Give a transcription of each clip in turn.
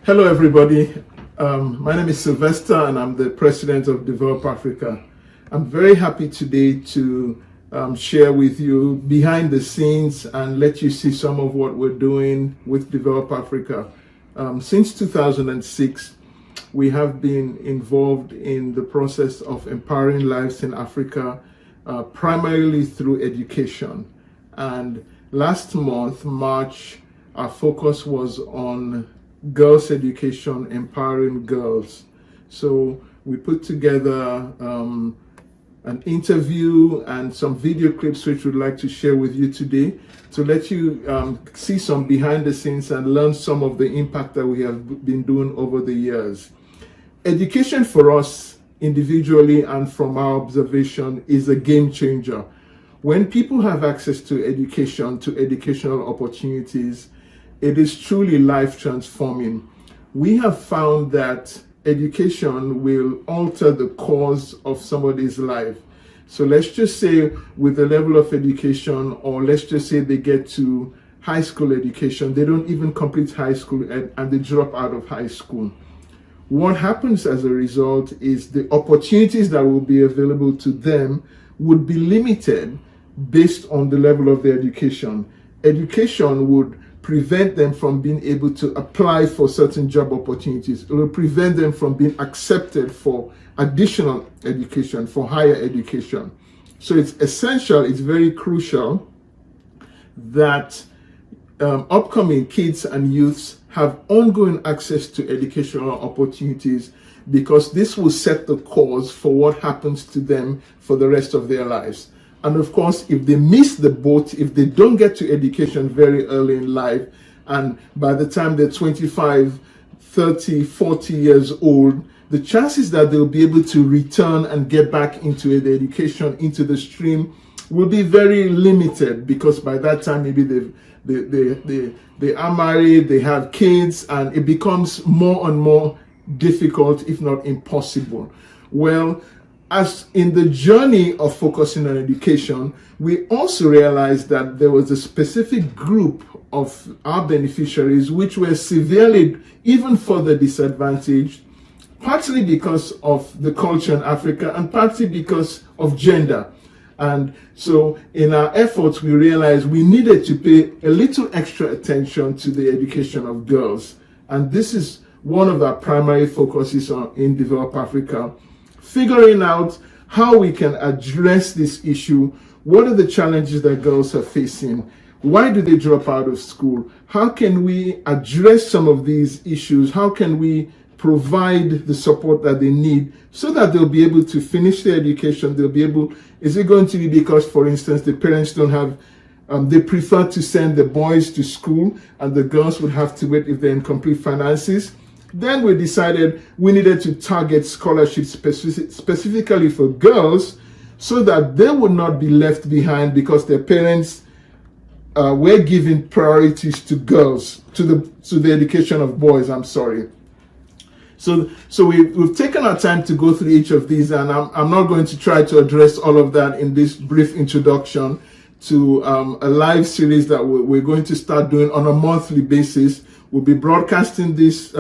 Hello, everybody. My name is Sylvester, and I'm the president of Develop Africa. I'm very happy today to share with you behind the scenes and let you see some of what we're doing with Develop Africa. Since 2006, we have been involved in the process of empowering lives in Africa, primarily through education. And last month, March, our focus was on girls' education, empowering girls. So we put together an interview and some video clips which we'd like to share with you today to let you see some behind the scenes and learn some of the impact that we have been doing over the years. Education for us individually and from our observation is a game changer. When people have access to education, to educational opportunities, it is truly life transforming. We have found that education will alter the course of somebody's life. So let's just say with the level of education, or let's just say they get to high school education, they don't even complete high school and they drop out of high school. What happens as a result is the opportunities that will be available to them would be limited based on the level of their education. Education would prevent them from being able to apply for certain job opportunities. It will prevent them from being accepted for additional education, for higher education. So it's essential, it's very crucial that upcoming kids and youths have ongoing access to educational opportunities, because this will set the course for what happens to them for the rest of their lives. And of course, if they miss the boat, if they don't get to education very early in life, and by the time they're 25, 30, 40 years old, the chances that they'll be able to return and get back into the education, into the stream, will be very limited, because by that time maybe they are married, they have kids, and it becomes more and more difficult, if not impossible. Well, as in the journey of focusing on education, we also realized that there was a specific group of our beneficiaries which were severely, even further disadvantaged, partly because of the culture in Africa and partly because of gender. And so in our efforts, we realized we needed to pay a little extra attention to the education of girls. And this is one of our primary focuses in Develop Africa. Figuring out how we can address this issue. What are the challenges that girls are facing? Why do they drop out of school? How can we address some of these issues? How can we provide the support that they need so that they'll be able to finish their education? They'll be able, is it going to be because, for instance, the parents don't have, they prefer to send the boys to school and the girls would have to wait if they're in complete finances? Then we decided we needed to target scholarships specifically for girls so that they would not be left behind because their parents were giving priorities to girls, to the education of boys, I'm sorry. So we've taken our time to go through each of these, and I'm not going to try to address all of that in this brief introduction to a live series that we're going to start doing on a monthly basis. We'll be broadcasting this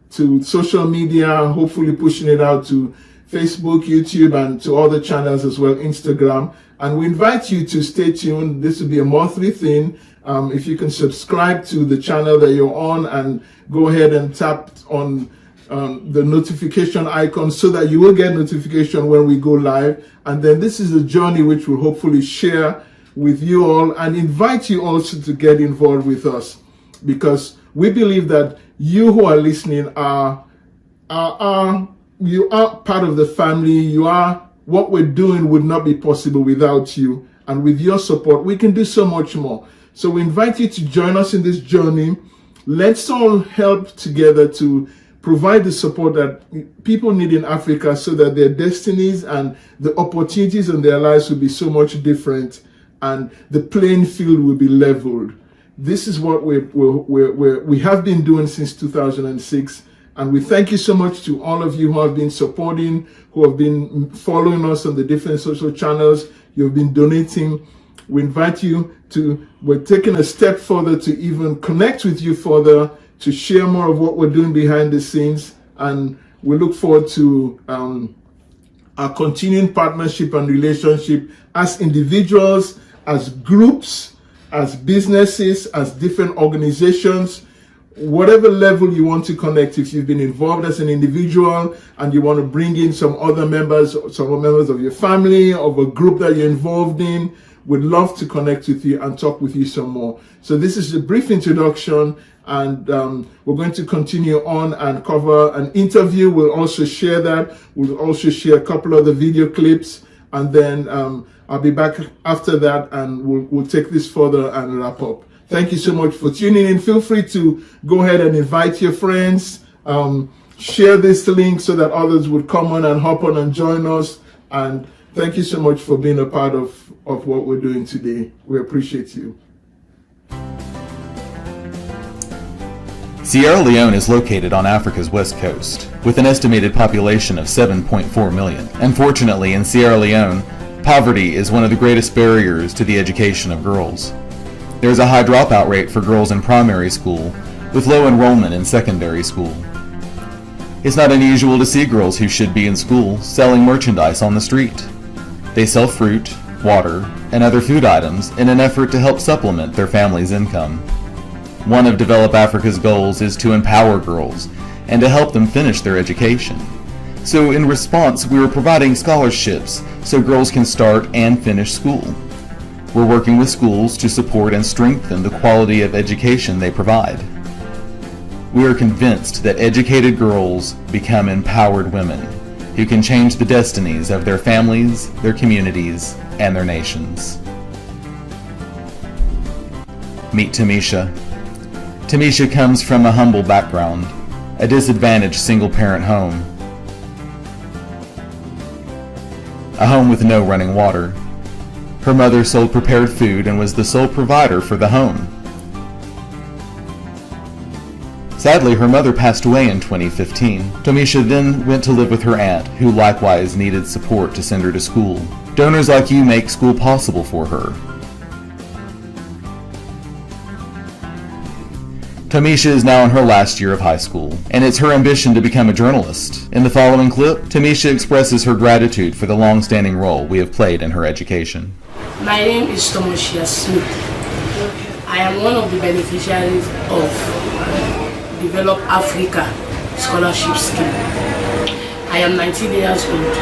to social media, hopefully pushing it out to Facebook, YouTube, and to other channels as well, Instagram. And we invite you to stay tuned. This will be a monthly thing. If you can subscribe to the channel that you're on and go ahead and tap on the notification icon so that you will get notification when we go live. And then this is a journey which we'll hopefully share with you all and invite you also to get involved with us, because we believe that you who are listening you are part of the family. What we're doing would not be possible without you. And with your support, we can do so much more. So we invite you to join us in this journey. Let's all help together to provide the support that people need in Africa so that their destinies and the opportunities in their lives will be so much different and the playing field will be leveled. This is what we have been doing since 2006. And we thank you so much to all of you who have been supporting, who have been following us on the different social channels. You've been donating. We invite you to, we're taking a step further to even connect with you further to share more of what we're doing behind the scenes. And we look forward to our continuing partnership and relationship as individuals, as groups, as businesses, as different organizations. Whatever level you want to connect, if you've been involved as an individual and you want to bring in some members of your family, of a group that you're involved in, we'd love to connect with you and talk with you some more. So this is a brief introduction, and we're going to continue on and cover an interview. We'll also share that. We'll also share a couple of the video clips, and then I'll be back after that, and we'll take this further and wrap up. Thank you so much for tuning in. Feel free to go ahead and invite your friends. Share this link so that others would come on and hop on and join us. And thank you so much for being a part of what we're doing today. We appreciate you. Sierra Leone is located on Africa's west coast, with an estimated population of 7.4 million. Unfortunately, in Sierra Leone, poverty is one of the greatest barriers to the education of girls. There is a high dropout rate for girls in primary school, with low enrollment in secondary school. It's not unusual to see girls who should be in school selling merchandise on the street. They sell fruit, water, and other food items in an effort to help supplement their family's income. One of Develop Africa's goals is to empower girls and to help them finish their education. So in response, we are providing scholarships so girls can start and finish school. We're working with schools to support and strengthen the quality of education they provide. We are convinced that educated girls become empowered women who can change the destinies of their families, their communities, and their nations. Meet Tamisha. Tamisha comes from a humble background, a disadvantaged single-parent home, a home with no running water. Her mother sold prepared food and was the sole provider for the home. Sadly, her mother passed away in 2015. Tamisha then went to live with her aunt, who likewise needed support to send her to school. Donors like you make school possible for her. Tamisha is now in her last year of high school, and it's her ambition to become a journalist. In the following clip, Tamisha expresses her gratitude for the long-standing role we have played in her education. My name is Tomoshia Smith. I am one of the beneficiaries of Develop Africa Scholarship Scheme. I am 19 years old.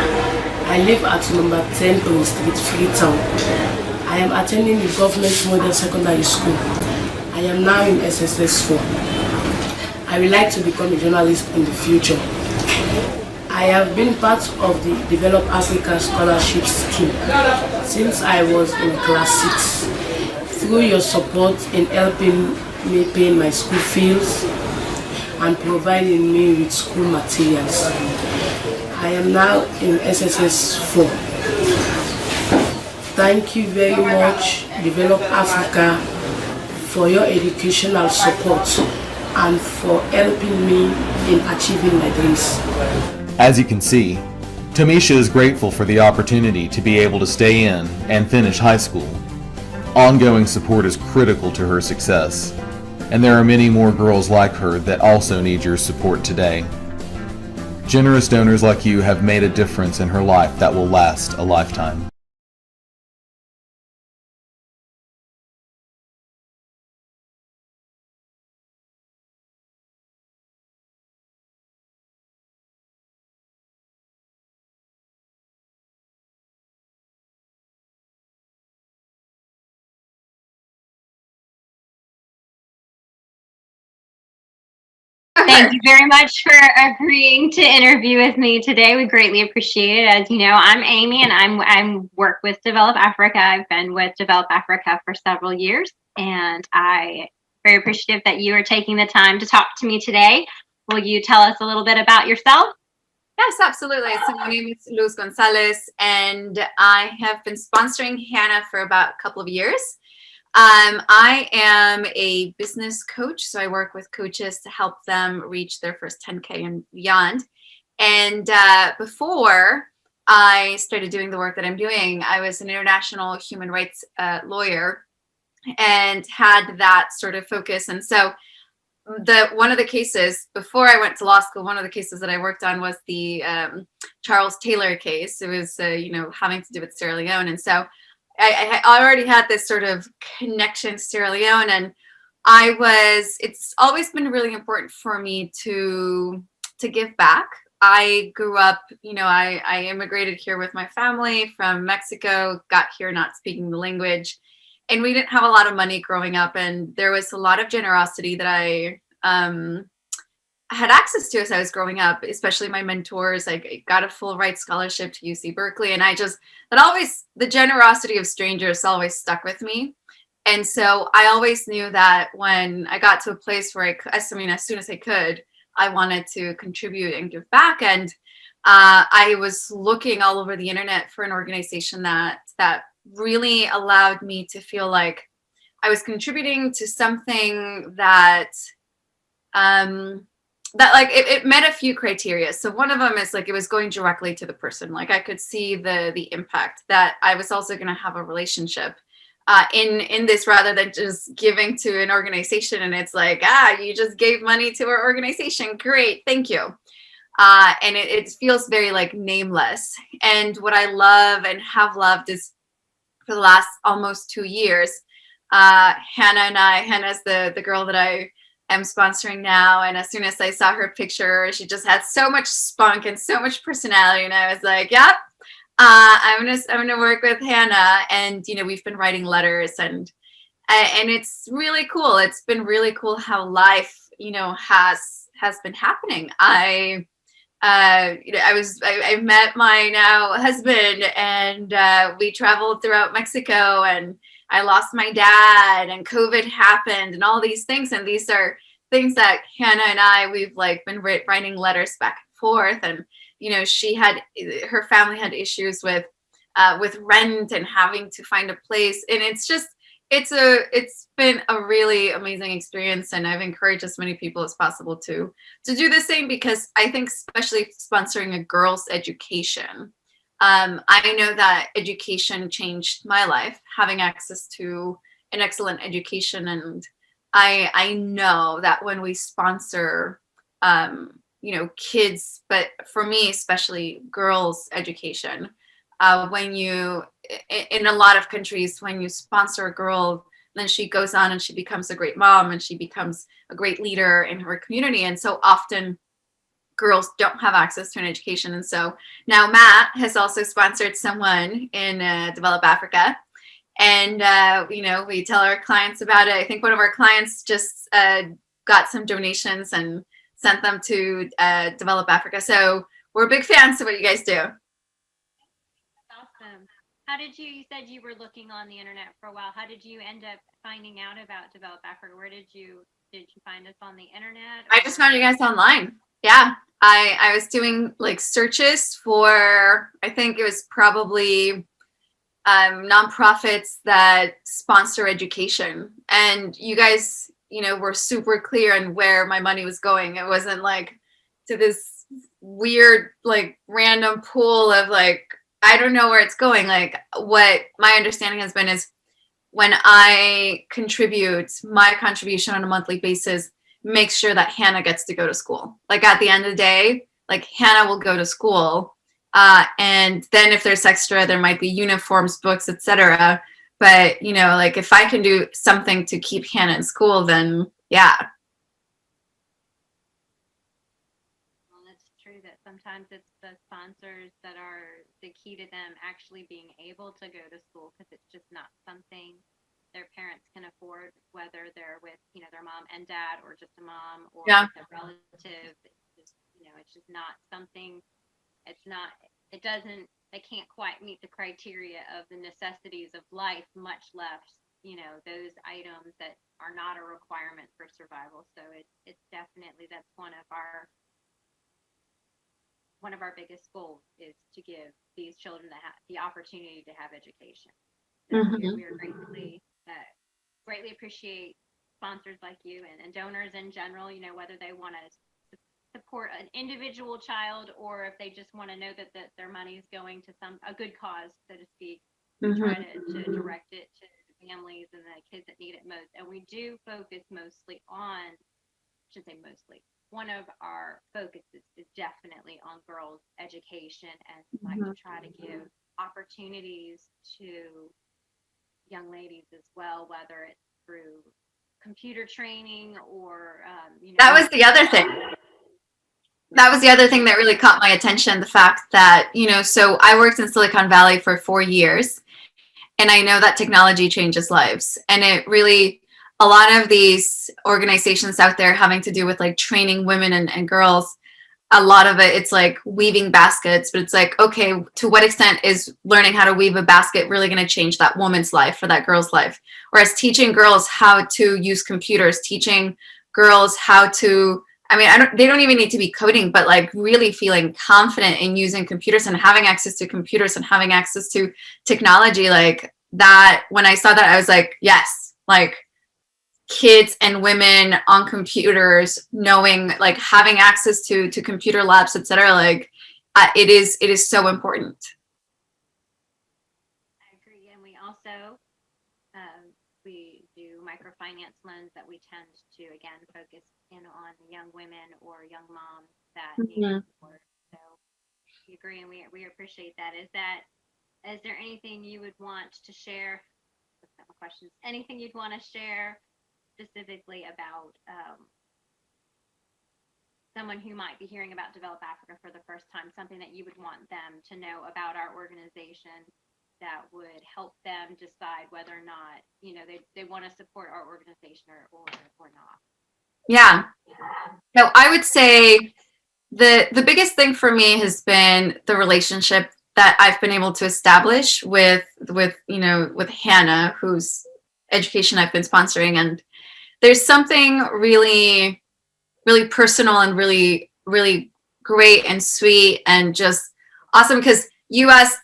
I live at number 10 Tony Street, Freetown. I am attending the Government Model Secondary School. I am now in SSS4. I would like to become a journalist in the future. I have been part of the Develop Africa Scholarship Scheme since I was in class 6. Through your support in helping me pay my school fees and providing me with school materials, I am now in SSS4. Thank you very much, Develop Africa, for your educational support and for helping me in achieving my dreams. As you can see, Tamisha is grateful for the opportunity to be able to stay in and finish high school. Ongoing support is critical to her success, and there are many more girls like her that also need your support today. Generous donors like you have made a difference in her life that will last a lifetime. Thank you very much for agreeing to interview with me today. We greatly appreciate it. As you know, I'm Amy, and I'm work with Develop Africa. I've been with Develop Africa for several years, and I'm very appreciative that you are taking the time to talk to me today. Will you tell us a little bit about yourself? Yes, absolutely. So my name is Luz Gonzalez, and I have been sponsoring Hannah for about a couple of years. I am a business coach, so I work with coaches to help them reach their first 10K and beyond. And before I started doing the work that I'm doing, I was an international human rights lawyer and had that sort of focus. And so one of the cases before I went to law school, one of the cases that I worked on was the Charles Taylor case. It was, having to do with Sierra Leone. And so I already had this sort of connection to Sierra Leone. And it's always been really important for me to give back. I grew up, I immigrated here with my family from Mexico, got here not speaking the language. And we didn't have a lot of money growing up, and there was a lot of generosity that I had access to as I was growing up, especially my mentors. I got a full ride scholarship to UC Berkeley, and the generosity of strangers always stuck with me. And so I always knew that when I got to a place where as soon as I could, I wanted to contribute and give back. And I was looking all over the internet for an organization that really allowed me to feel like I was contributing to something that it met a few criteria. So one of them is like it was going directly to the person. Like I could see the impact, that I was also going to have a relationship in this, rather than just giving to an organization and it's like, you just gave money to our organization, great, thank you. And it feels very like nameless. And what I love and have loved is, for the last almost 2 years, Hannah's the girl that I am sponsoring now. And as soon as I saw her picture, she just had so much spunk and so much personality. And I was like, yep, I'm gonna work with Hannah. And, we've been writing letters and it's really cool. It's been really cool how life, has been happening. I met my now husband, and we traveled throughout Mexico, and I lost my dad, and COVID happened, and all these things. And these are things that Hannah and we've like been writing letters back and forth. And, her family had issues with rent and having to find a place. And it's been a really amazing experience, and I've encouraged as many people as possible to do the same, because I think especially sponsoring a girl's education, I know that education changed my life, having access to an excellent education. And I know that when we sponsor kids, but for me especially girls' education, in a lot of countries, when you sponsor a girl, then she goes on and she becomes a great mom, and she becomes a great leader in her community. And so often girls don't have access to an education. And so now Matt has also sponsored someone in Develop Africa. And, we tell our clients about it. I think one of our clients just got some donations and sent them to Develop Africa. So we're big fans of what you guys do. Awesome. You said you were looking on the internet for a while. How did you end up finding out about Develop Africa? Where did you find us on the internet? I just found you guys online. Yeah. I was doing like searches for, I think it was probably nonprofits that sponsor education. And you guys, were super clear on where my money was going. It wasn't like to this weird, like random pool of like, I don't know where it's going. Like what my understanding has been is when I contribute, my contribution on a monthly basis makes sure that Hannah gets to go to school. Like at the end of the day, like Hannah will go to school. And then if there's extra, there might be uniforms, books, etc. But, like if I can do something to keep Hannah in school, then yeah. Well, it's true that sometimes it's the sponsors that are the key to them actually being able to go to school, because it's just not something their parents can afford, whether they're with, their mom and dad, or just a mom, or a relative. It's just not something. They can't quite meet the criteria of the necessities of life, much less, those items that are not a requirement for survival. So it's definitely, that's one of our biggest goals, is to give these children the opportunity to have education. So we are greatly appreciate sponsors like you and donors in general, whether they want to support an individual child, or if they just want to know that their money is going to a good cause, so to speak. We try to direct it to the families and the kids that need it most. And we do focus mostly on should say mostly, one of our focuses is definitely on girls' education, and like to try to give opportunities to young ladies as well, whether it's through computer training or That was the other thing. That was the other thing that really caught my attention, the fact that, so I worked in Silicon Valley for 4 years, and I know that technology changes lives. And it really, a lot of these organizations out there having to do with like training women and girls, a lot of it, it's like weaving baskets, but it's like, okay, to what extent is learning how to weave a basket really going to change that woman's life or that girl's life? Whereas teaching girls how to use computers, teaching girls how to, they don't even need to be coding, but like really feeling confident in using computers and having access to computers and having access to technology, like that. When I saw that, I was like, yes, like kids and women on computers, knowing, like having access to computer labs, etc. Like it is so important. I agree, and we also we do microfinance loans that we tend to again focus in on young women or young moms that need support. So we agree, and we appreciate that. Is there anything you would want to share? Questions? Anything you'd want to share specifically about someone who might be hearing about Develop Africa for the first time, something that you would want them to know about our organization that would help them decide whether or not, they want to support our organization or not? Yeah. No, I would say the biggest thing for me has been the relationship that I've been able to establish with Hannah, whose education I've been sponsoring. And there's something really, really personal and really, really great and sweet and just awesome, because you asked,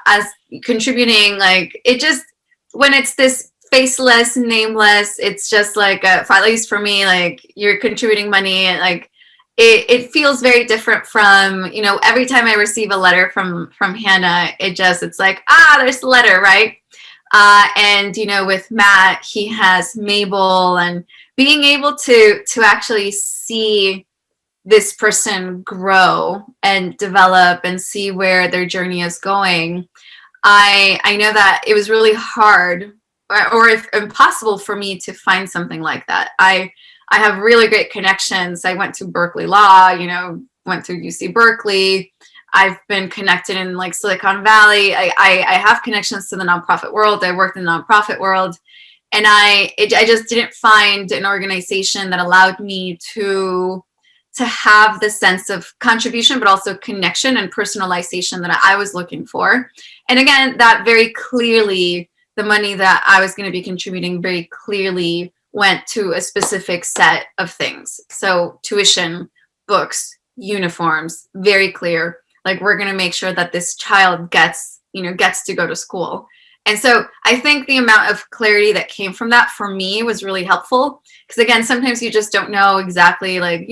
as contributing, like it just, when it's this faceless, nameless, it's just like, at least for me, like you're contributing money, and like it feels very different from, every time I receive a letter from Hannah, it's like, there's the letter, right? And, with Matt, he has Mabel, and being able to actually see this person grow and develop and see where their journey is going. I know that it was really hard or if impossible for me to find something like that. I have really great connections. I went to Berkeley Law, went through UC Berkeley. I've been connected in like Silicon Valley. I have connections to the nonprofit world. I worked in the nonprofit world, and I just didn't find an organization that allowed me to have the sense of contribution, but also connection and personalization that I was looking for. And again, that very clearly, the money that I was going to be contributing very clearly went to a specific set of things. So tuition, books, uniforms, very clear. Like, we're going to make sure that this child gets to go to school. And so I think the amount of clarity that came from that for me was really helpful. Because again, sometimes you just don't know exactly, like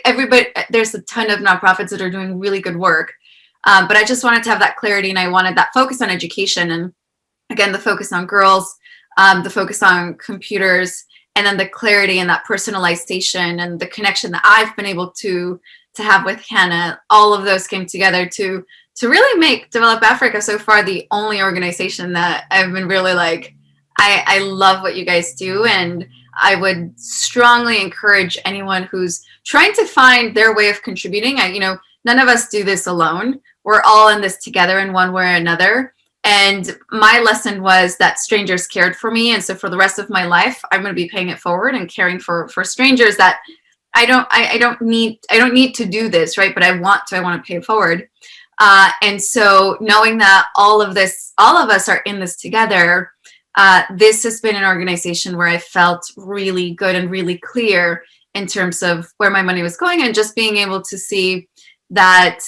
everybody, there's a ton of nonprofits that are doing really good work. But I just wanted to have that clarity, and I wanted that focus on education. And again, the focus on girls, the focus on computers, and then the clarity and that personalization and the connection that I've been able to have with Hannah. All of those came together to really make Develop Africa so far the only organization that I've been really like, I love what you guys do. And I would strongly encourage anyone who's trying to find their way of contributing. None of us do this alone. We're all in this together in one way or another. And my lesson was that strangers cared for me. And so for the rest of my life, I'm going to be paying it forward and caring for strangers that I don't need to do this, right? But I want to pay it forward. And so knowing that all of us are in this together, this has been an organization where I felt really good and really clear in terms of where my money was going, and just being able to see that,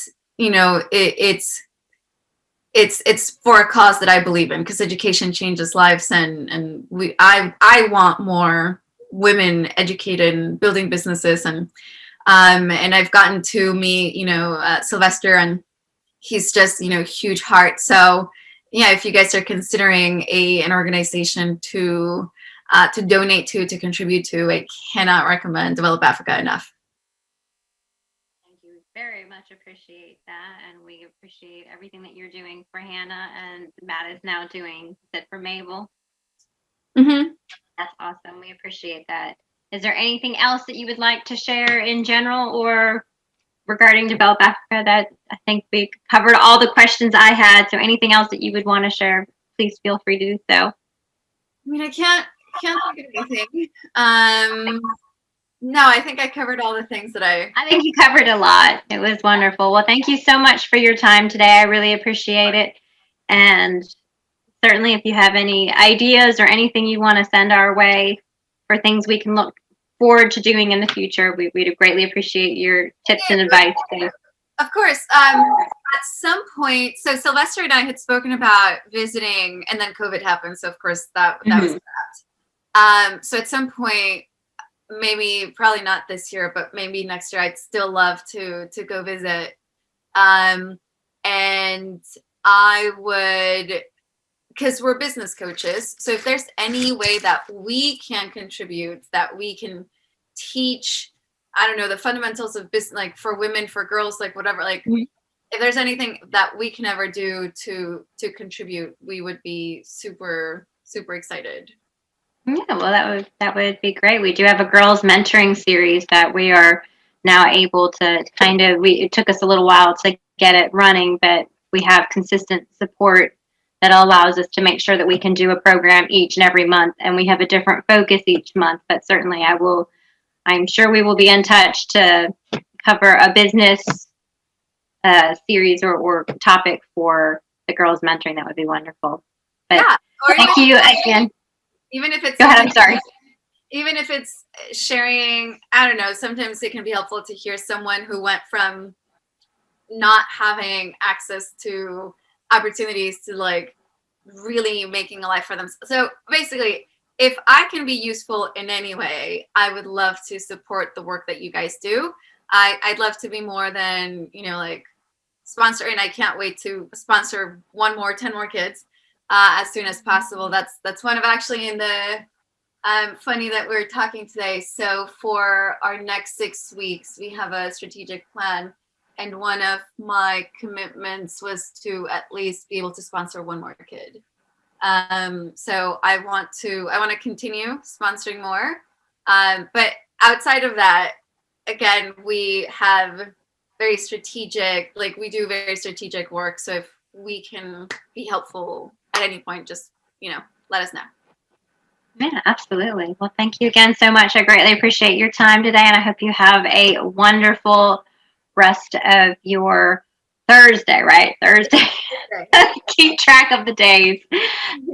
it's for a cause that I believe in, because education changes lives, and I want more women educated and building businesses, and I've gotten to meet Sylvester, and he's just huge heart. So yeah, if you guys are considering an organization to to donate to contribute to. I cannot recommend Develop Africa enough. Thank you. Very much appreciate that. And we appreciate everything that you're doing for Hannah and Matt is now doing. Is it for Mabel? Mm-hmm. That's awesome. We appreciate that. Is there anything else that you would like to share in general or regarding Develop Africa? That I think we covered all the questions I had. So anything else that you would want to share, please feel free to do so. I mean, I can't think of anything. No, I think I covered all the things that I think you covered a lot. It was wonderful. Well, thank you so much for your time today. I really appreciate it. And certainly if you have any ideas or anything you want to send our way for things we can look forward to doing in the future, we'd greatly appreciate your tips and advice. Of course. At some point, so Sylvester and I had spoken about visiting, and then COVID happened. So of course that was that. So at some point, maybe probably not this year, but maybe next year, I'd still love to go visit. And I would, because we're business coaches. So if there's any way that we can contribute, that we can teach, I don't know, the fundamentals of business, like for women, for girls, like whatever, like if there's anything that we can ever do to contribute, we would be super, super excited. Yeah, well, that would be great. We do have a girls mentoring series that we are now able to it took us a little while to get it running, but we have consistent support that allows us to make sure that we can do a program each and every month, and we have a different focus each month. But certainly I'm sure we will be in touch to cover a business series or topic for the girls mentoring. That would be wonderful. But yeah, thank you again. Even if it's go ahead, I'm sorry. Even if it's sharing, I don't know, sometimes it can be helpful to hear someone who went from not having access to opportunities to like really making a life for themselves. So basically, if I can be useful in any way, I would love to support the work that you guys do. I'd love to be more than, like sponsor, and I can't wait to sponsor 10 more kids as soon as possible. That's one of actually in the funny that we're talking today. So for our next 6 weeks, we have a strategic plan. And one of my commitments was to at least be able to sponsor one more kid. So I want to continue sponsoring more. But outside of that, again, we have very strategic, we do very strategic work. So if we can be helpful at any point, just, let us know. Yeah, absolutely. Well, thank you again so much. I greatly appreciate your time today, and I hope you have a wonderful rest of your Thursday, right? Thursday. Keep track of the days. Yeah.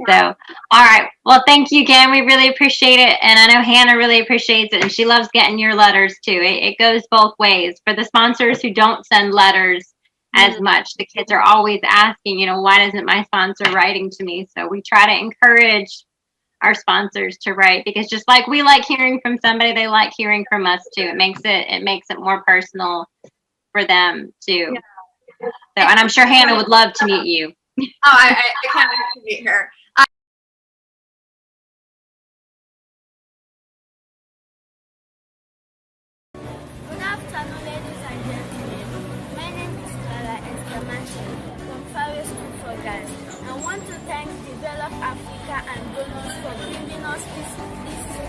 So, all right. Well, thank you again. We really appreciate it. And I know Hannah really appreciates it, and she loves getting your letters too. It goes both ways. For the sponsors who don't send letters as much, the kids are always asking, why isn't my sponsor writing to me? So we try to encourage our sponsors to write, because just like we like hearing from somebody, they like hearing from us too. It makes it more personal for them too. Yeah. So, and I'm sure Hannah would love to meet you. Oh, I can't wait to meet her. Good afternoon, ladies and gentlemen. My name is Clara Escamante from Fawe School for Girls. I want to thank Develop Africa and donors for bringing us these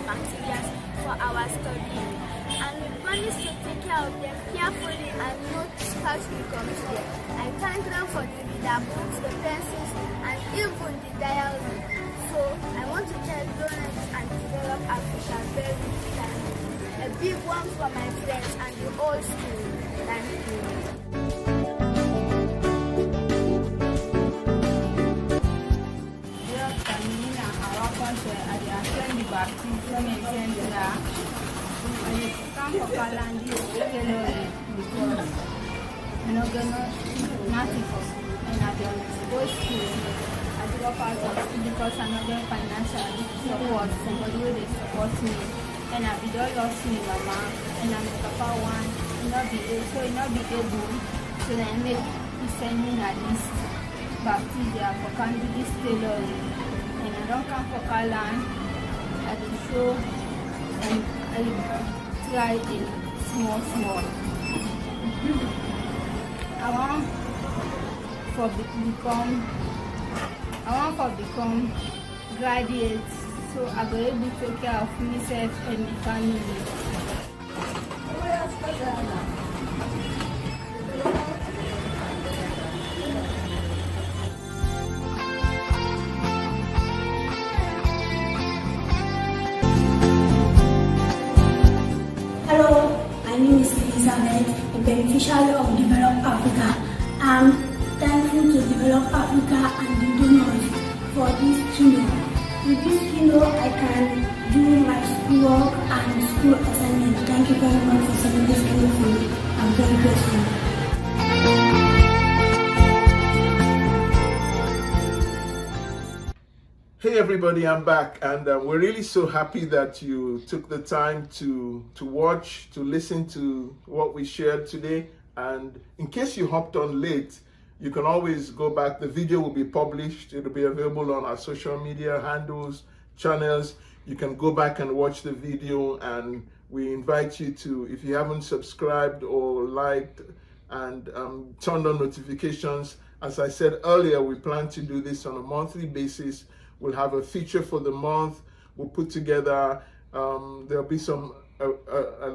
materials for our study. And we promise to take care of them carefully and not scratch will come to them. I thank them for the reader books, the pencils, and even the diary. So I want to tell donors and Develop Africa very thank you. A big one for my friends and the whole school. Thank you. Because I'm not getting financial support, somebody will support me. And I be all lost me, mama, and I'm the papa one, not be able, so then make you send me a list back to there for can do this tailoring. And I don't come for Kalan, I will show and I will try it small. I want for become graduate, so I go able to take care of myself and the family. Hello, my name is Elizabeth, a beneficiary of Develop Africa. I'm thankful to Develop Africa and the donors for this keynote. With this keynote, I can do my schoolwork and school assignment. Thank you very much for sending this keynote for me. I'm very grateful. Hey everybody, I'm back, and we're really so happy that you took the time to watch, to listen to what we shared today. And in case you hopped on late, you can always go back. The video will be published. It'll be available on our social media handles, channels. You can go back and watch the video, and we invite you to, if you haven't subscribed or liked and turned on notifications. As I said earlier, we plan to do this on a monthly basis. We'll have a feature for the month. We'll put together, there'll be some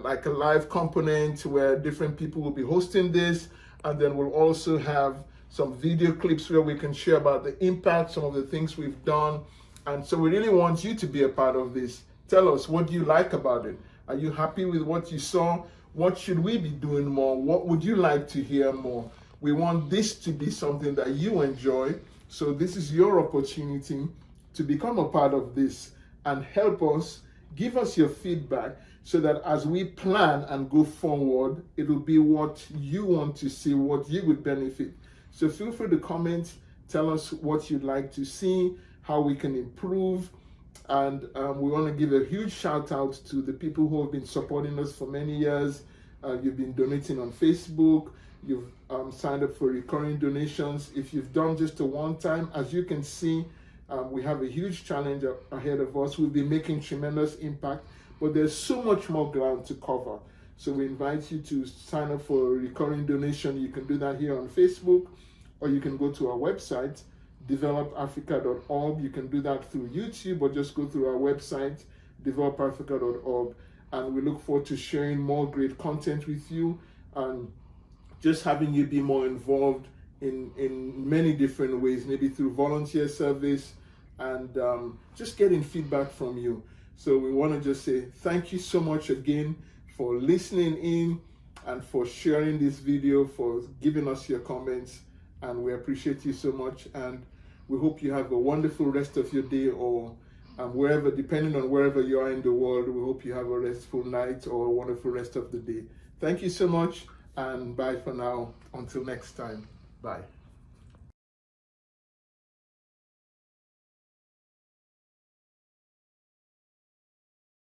like a live component where different people will be hosting this. And then we'll also have some video clips where we can share about the impact, some of the things we've done. And so we really want you to be a part of this. Tell us, what do you like about it? Are you happy with what you saw? What should we be doing more? What would you like to hear more? We want this to be something that you enjoy. So this is your opportunity to become a part of this and help us, give us your feedback so that as we plan and go forward, it will be what you want to see, what you would benefit. So feel free to comment, tell us what you'd like to see, how we can improve. And we want to give a huge shout out to the people who have been supporting us for many years. You've been donating on Facebook, you've signed up for recurring donations. If you've done just a one time, as you can see, we have a huge challenge ahead of us. We'll be making tremendous impact, but there's so much more ground to cover. So we invite you to sign up for a recurring donation. You can do that here on Facebook, or you can go to our website, developafrica.org. You can do that through YouTube, or just go through our website, developafrica.org. And we look forward to sharing more great content with you and just having you be more involved in many different ways, maybe through volunteer service and just getting feedback from you. So we want to just say thank you so much again for listening in and for sharing this video, for giving us your comments, and we appreciate you so much. And we hope you have a wonderful rest of your day, or wherever, depending on wherever you are in the world, we hope you have a restful night or a wonderful rest of the day. Thank you so much, and bye for now. Until next time. Bye.